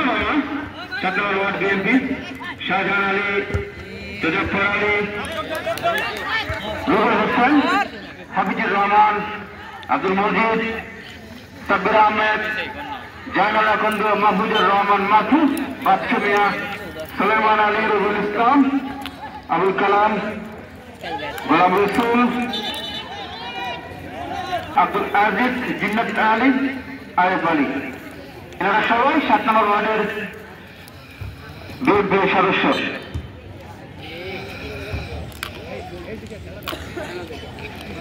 মামা 7 নম্বর word BNP Shahjahan Ali, Muzaffar Ali, Ruhul Hossain, Hafizur Rahman, Abdul Majid, Sabbir Ahmed, জায়নাল আকন্দ, মাহফুজুর রহমান মাহফুজ, বাদশা মিয়া, সুলাইমান আলী, রুহুল ইসলাম, আবুল কালাম, গোলাম রসুল, আব্দুল আজিজ, জিন্নাত আলী, আয়েব আলী। এনারা সবাই 7 নম্বর ওয়ার্ডের বিএনপির সদস্য।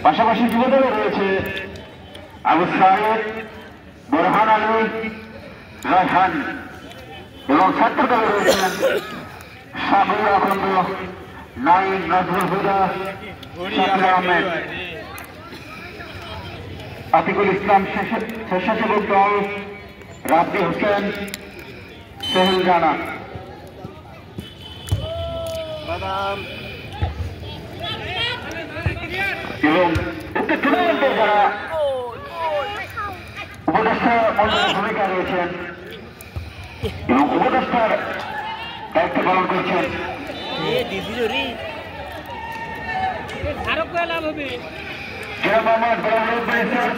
পাশাপাশি যুবদলে রয়েছে আবু সাহেদ, বোরহান আলী, রায়হান এবং ছাত্র দলে রয়েছেন সাবির আখন্দ, নাইম, নজরুল হুদা, শাকিল আহমেদ, আতিকুল ইসলাম, স্বেচ্ছাসেবক দল, রাব্বি হোসেন, সোহেল জানা এবং উক্ত টুর্নামেন্টে যারা উপদেষ্টা মন্ডলের ভূমিকা রয়েছেন এবং উপদেষ্টার দায়িত্ব পালন করছেন জনাব মোহাম্মদ গোলাম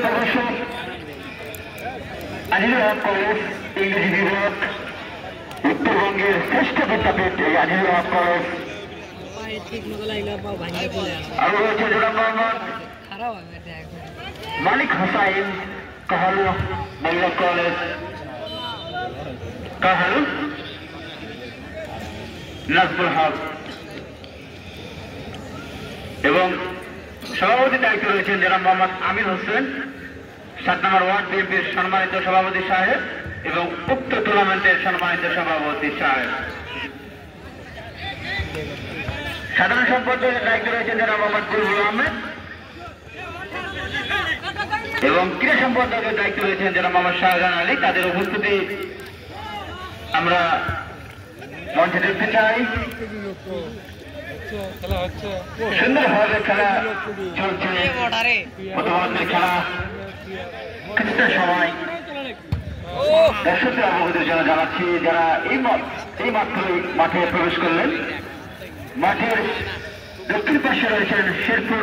সদস্য, আজিজুল হক কলেজ ইংরেজি বিভাগ, উত্তরবঙ্গের শ্রেষ্ঠ বিদ্যাপীঠ এই আজিজুল হক কলেজ। আরো রয়েছে জনাব মোহাম্মদ মালিক হোসাইন, কাহালু মহিলা কলেজ, কাহালু নাজবুল হক এবং সভাপতির দায়িত্ব রয়েছেন জনাব মোহাম্মদ আমির হোসেন, 7 নম্বর ওয়ার্ড বিএনপির সম্মানিত সভাপতি সাহেব এবং উক্ত টুর্নামেন্টের সম্মানিত সভাপতি সাহেব। সাধারণ সম্পাদকের দায়িত্ব রয়েছেন জনাব মোহাম্মদ বুলবুল আহমেদ এবং ক্রীড়া সম্পাদকের দায়িত্ব রয়েছেন জনাব মোহাম্মদ শাহজাহান আলী। তাদের উপস্থিতি আমরা মঞ্চে দেখতে চাই। সুন্দরভাবে খেলা চলছে, প্রথমার্ধের খেলা কিছুটা সময় দর্শকদের অবগতির জন্য জানাচ্ছি যারা এই মাঠে প্রবেশ করলেন। মাঠের দক্ষিণ পাশে রয়েছেন শেরপুর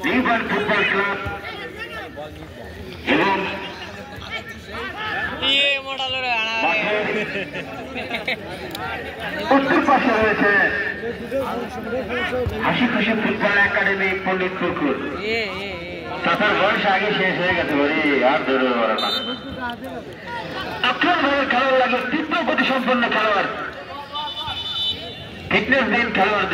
লিউবান ফুটবল ক্লাব এবং উত্তর পাশে রয়েছে হাসি খুশি ফুটবল একাডেমি পণ্ডিত পুকুর। তার বয়স আগে শেষ হয়ে গেছে বলি আর ধরে না। আক্রমণভাবে খেলোয়াড় লাগে তীব্র গতি সম্পন্ন খেলোয়াড়, ফিটনেস দিন খেলোয়াড়।